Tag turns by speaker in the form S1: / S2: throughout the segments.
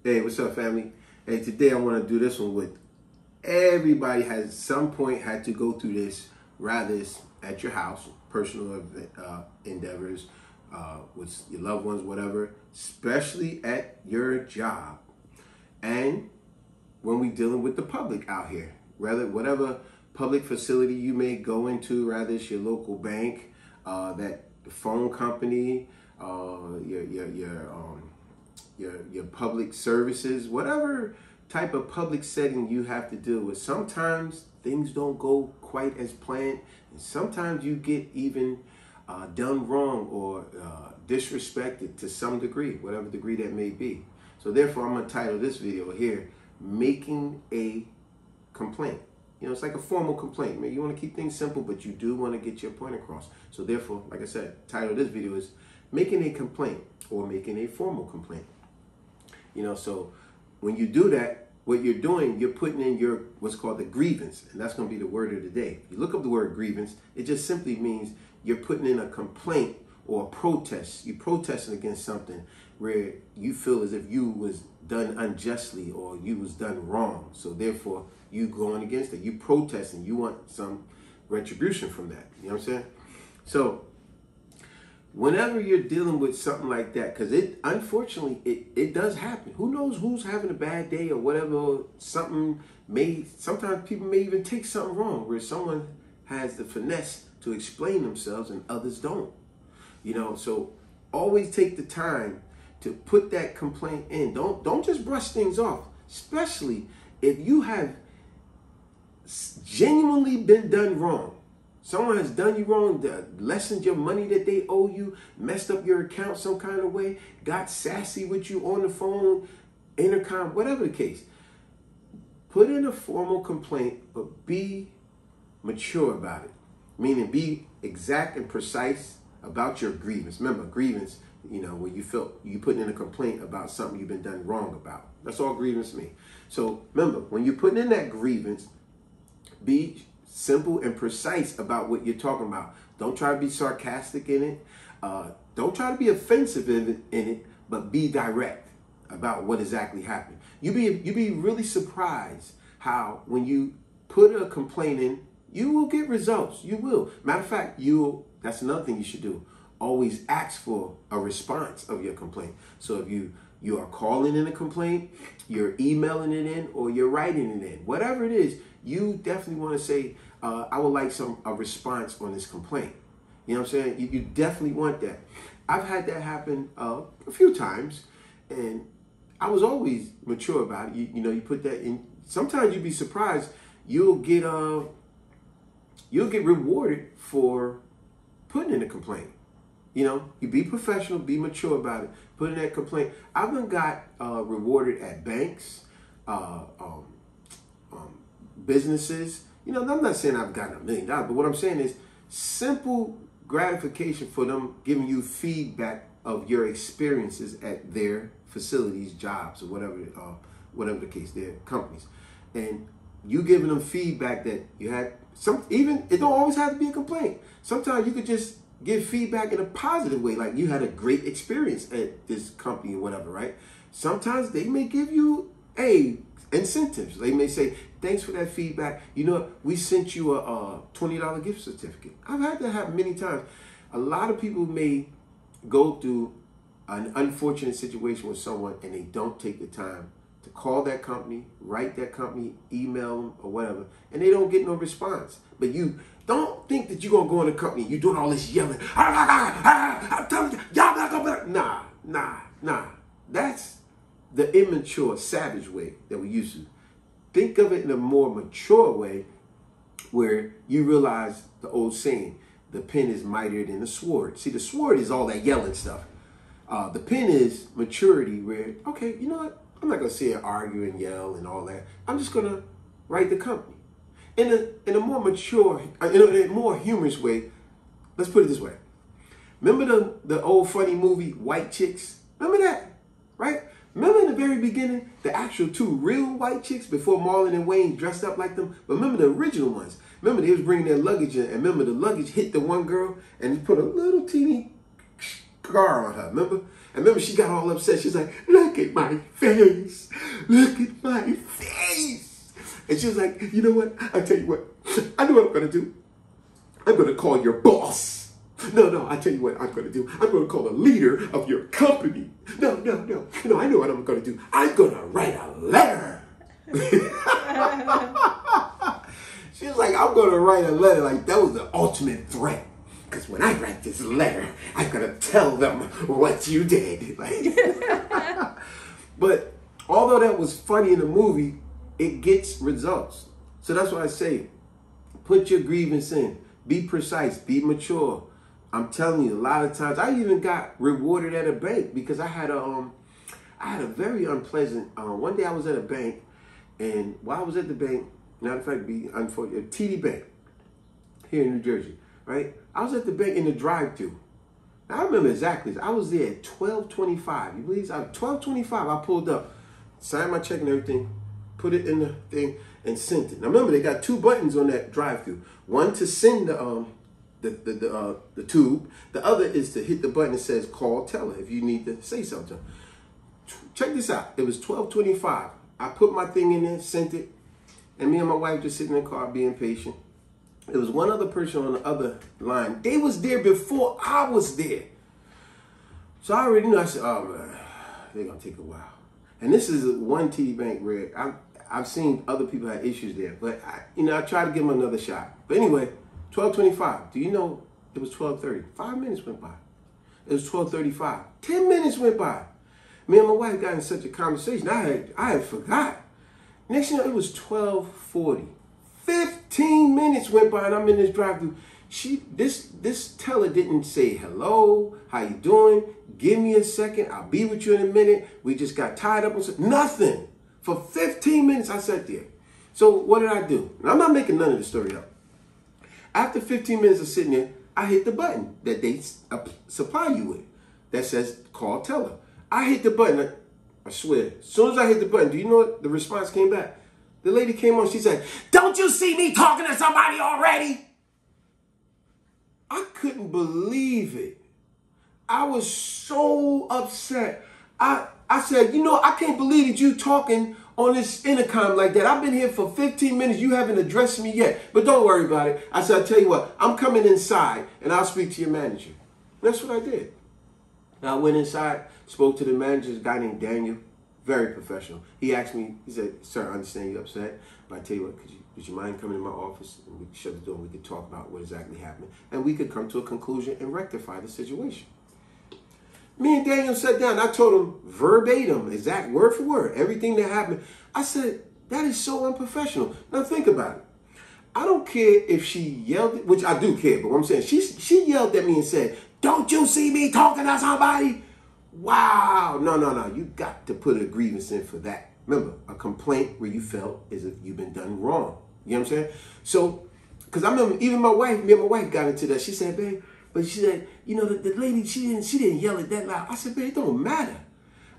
S1: Hey, what's up, family? Hey, today I want to do this one with everybody has at some point had to go through this, rather it's at your house, personal endeavors, with your loved ones, whatever, especially at your job. And when we dealing with the public out here, rather whatever public facility you may go into, rather it's your local bank, that phone company, your public services, whatever type of public setting you have to deal with. Sometimes things don't go quite as planned, and sometimes you get even done wrong or disrespected to some degree, whatever degree that may be. So therefore, I'm going to title this video here, Making a Complaint. You know, it's like a formal complaint. Man, you want to keep things simple, but you do want to get your point across. So therefore, like I said, title of this video is Making a Complaint or Making a Formal Complaint. You know, so when you do that, what you're doing, you're putting in your what's called the grievance, and that's going to be the word of the day. If you look up the word grievance, it just simply means you're putting in a complaint or a protest. You're protesting against something where you feel as if you was done unjustly or you was done wrong. So therefore, you going against it. You protesting. You want some retribution from that. You know what I'm saying? So whenever you're dealing with something like that, because unfortunately it does happen. Who knows who's having a bad day or whatever, sometimes people may even take something wrong where someone has the finesse to explain themselves and others don't. You know, so always take the time to put that complaint in. Don't just brush things off, especially if you have genuinely been done wrong. Someone has done you wrong, lessened your money that they owe you, messed up your account some kind of way, got sassy with you on the phone, intercom, whatever the case. Put in a formal complaint, but be mature about it. Meaning be exact and precise about your grievance. Remember, grievance, you know, where you felt you putting in a complaint about something you've been done wrong about. That's all grievance means. So remember, when you're putting in that grievance, be simple and precise about what you're talking about. Don't try to be sarcastic in it. Don't try to be offensive in it, but be direct about what exactly happened. You be really surprised how when you put a complaint in, you will get results. You will. Matter of fact, that's another thing you should do. Always ask for a response of your complaint. So if you are calling in a complaint, you're emailing it in, or you're writing it in, whatever it is, you definitely want to say, I would like a response on this complaint. You know what I'm saying? You definitely want that. I've had that happen a few times, and I was always mature about it. You know, you put that in. Sometimes you'd be surprised. You'll get rewarded for putting in a complaint. You know, you be professional, be mature about it. Put in that complaint. I've been got rewarded at banks, businesses. You know, I'm not saying I've gotten $1 million, but what I'm saying is simple gratification for them giving you feedback of your experiences at their facilities, jobs, or whatever the case, their companies, and you giving them feedback that you had even it don't always have to be a complaint. Sometimes you could just give feedback in a positive way, like you had a great experience at this company or whatever, right? Sometimes they may give you incentives. They may say, thanks for that feedback. You know, we sent you a $20 gift certificate. I've had that happen many times. A lot of people may go through an unfortunate situation with someone and they don't take the time to call that company, write that company, email them or whatever, and they don't get no response. But you don't think that you're going to go in the company, you're doing all this yelling. I'm telling you, y'all not going to. Nah. That's the immature, savage way that we used to. Think of it in a more mature way where you realize the old saying, the pen is mightier than the sword. See, the sword is all that yelling stuff. The pen is maturity where, okay, you know what? I'm not going to sit here argue and yell and all that. I'm just going to write the company. In a more mature, in a more humorous way, let's put it this way. Remember the old funny movie, White Chicks? Remember that, right? Remember in the very beginning, the actual two real white chicks before Marlon and Wayne dressed up like them? But remember the original ones. Remember they was bringing their luggage in, and remember the luggage hit the one girl and put a little teeny scar on her, remember? And remember, she got all upset. She's like, look at my face. Look at my face. And she was like, you know what? I tell you what. I know what I'm going to do. I'm going to call your boss. No, I tell you what I'm going to do. I'm going to call the leader of your company. No, I know what I'm going to do. I'm going to write a letter. She was like, I'm going to write a letter. Like, that was the ultimate threat. Because when I write this letter, I'm going to tell them what you did. Like, but although that was funny in the movie, it gets results. So that's why I say, put your grievance in. Be precise. Be mature. I'm telling you, a lot of times, I even got rewarded at a bank because I had a very unpleasant, one day I was at a bank, and while I was at the bank, matter of fact, TD Bank here in New Jersey, right? I was at the bank in the drive-thru. Now, I remember exactly. I was there at 12:25. You believe? At 12:25, I pulled up, signed my check and everything, put it in the thing, and sent it. Now, remember, they got two buttons on that drive-thru. One to send the tube. The other is to hit the button that says call teller if you need to say something. Check this out. It was 12:25. I put my thing in there, sent it, and me and my wife just sitting in the car being patient. There was one other person on the other line. They was there before I was there. So I already knew. I said, oh man, they're gonna take a while. And this is one TD Bank where I've seen other people have issues there, but I tried to give them another shot. But anyway, 12:25. Do you know it was 12:30? 5 minutes went by. It was 12:35. 10 minutes went by. Me and my wife got in such a conversation. I had forgot. Next thing you know, it was 12:40. 15 minutes went by and I'm in this drive-thru. This teller didn't say hello, how you doing? Give me a second. I'll be with you in a minute. We just got tied up on something. Nothing. For 15 minutes I sat there. So what did I do? And I'm not making none of the story up. After 15 minutes of sitting there, I hit the button that they supply you with that says call teller. I hit the button. I swear, as soon as I hit the button, do you know what the response came back? The lady came on, she said, don't you see me talking to somebody already? I couldn't believe it. I was so upset. I said, I can't believe that you talking on this intercom like that. I've been here for 15 minutes. You haven't addressed me yet. But don't worry about it. I said, I'll tell you what, I'm coming inside and I'll speak to your manager. And that's what I did. I went inside, spoke to the manager, a guy named Daniel, very professional. He asked me, he said, sir, I understand you're upset, but I tell you what, would you mind coming to my office and we could shut the door and we could talk about what exactly happened and we could come to a conclusion and rectify the situation. Me and Daniel sat down. I told him verbatim, exact word for word, everything that happened. I said, that is so unprofessional. Now think about it. I don't care if she yelled, which I do care, but what I'm saying, she yelled at me and said, don't you see me talking to somebody? Wow. No. You got to put a grievance in for that. Remember, a complaint where you felt as if you've been done wrong. You know what I'm saying? So, because I remember even me and my wife got into that. She said, babe, but she said, the lady, she didn't yell it that loud. I said, babe, it don't matter.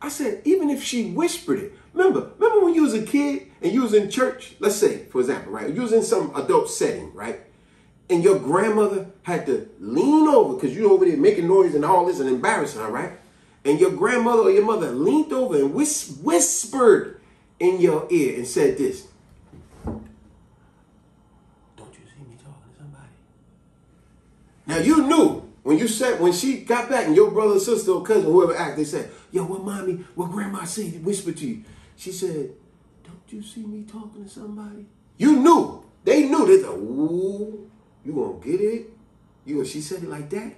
S1: I said, even if she whispered it. Remember when you was a kid and you was in church, let's say, for example, right? You was in some adult setting, right? And your grandmother had to lean over because you over there making noise and all this and embarrassing her, right? And your grandmother or your mother leaned over and whispered in your ear and said this. Don't you see me talking to somebody? Now you knew when she got back and your brother, sister, or cousin, whoever asked, they said, yo, what grandma said, whispered to you. She said, don't you see me talking to somebody? You knew. They knew. They said, ooh, you gonna get it? She said it like that?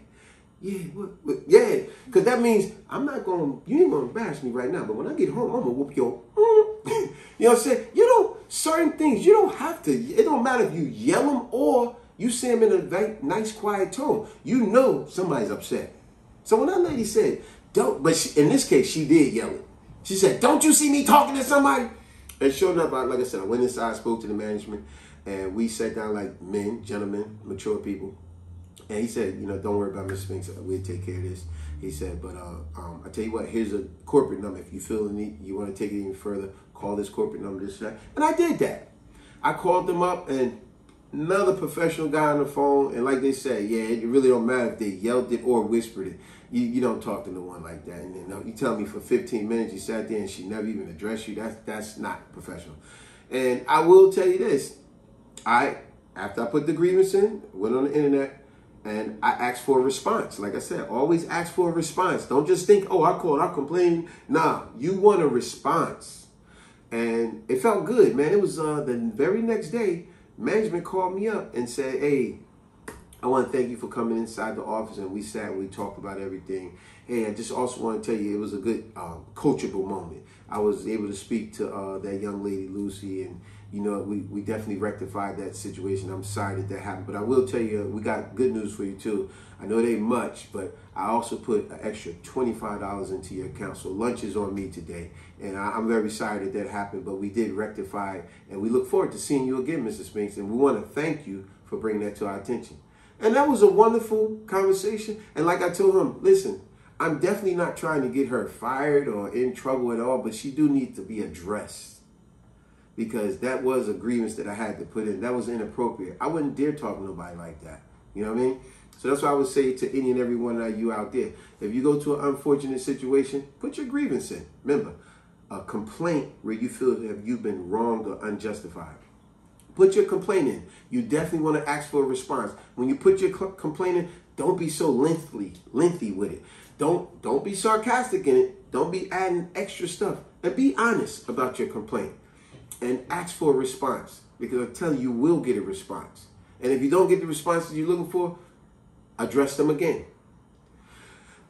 S1: Yeah, what? Yeah, because that means you ain't gonna embarrass me right now, but when I get home, I'm gonna whoop your, you know what I'm saying? Certain things, you don't have to, it don't matter if you yell them or you say them in a nice, quiet tone. You know somebody's upset. So when that lady said, in this case, she did yell it. She said, don't you see me talking to somebody? And sure enough, like I said, I went inside, spoke to the management, and we sat down like men, gentlemen, mature people. And he said, don't worry about Mr. Spinks. We'll take care of this. He said, but I tell you what, here's a corporate number. If you feel the need, you want to take it even further, call this corporate number, this, that. And I did that. I called them up, and another professional guy on the phone, and like they say, yeah, it really don't matter if they yelled it or whispered it. You don't talk to no one like that. And you tell me for 15 minutes you sat there and she never even addressed you. That's not professional. And I will tell you this. After I put the grievance in, went on the internet, and I asked for a response. Like I said, always ask for a response. Don't just think, oh, I called, I complained. Nah, you want a response. And it felt good, man. It was the very next day, management called me up and said, hey, I want to thank you for coming inside the office, and we sat and we talked about everything. Hey, I just also want to tell you it was a good coachable moment. I was able to speak to that young lady, Lucy, and we definitely rectified that situation. I'm sorry that happened, but I will tell you, we got good news for you too. I know it ain't much, but I also put an extra $25 into your account, so lunch is on me today. And I'm very sorry that happened, but we did rectify it, and we look forward to seeing you again, Mr. Spinks, and we want to thank you for bringing that to our attention. And that was a wonderful conversation. And like I told him, listen, I'm definitely not trying to get her fired or in trouble at all, but she do need to be addressed, because that was a grievance that I had to put in. That was inappropriate. I wouldn't dare talk to nobody like that. You know what I mean? So that's why I would say to any and every one of you out there, if you go to an unfortunate situation, put your grievance in. Remember, a complaint where you feel that you've been wronged or unjustified. Put your complaint in. You definitely want to ask for a response. When you put your complaint in, don't be so lengthy with it. Don't be sarcastic in it. Don't be adding extra stuff. And be honest about your complaint. And ask for a response. Because I tell you, you will get a response. And if you don't get the responses you're looking for, address them again.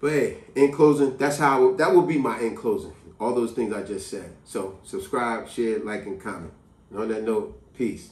S1: But hey, in closing, that will be my in closing. All those things I just said. So subscribe, share, like, and comment. And on that note, peace.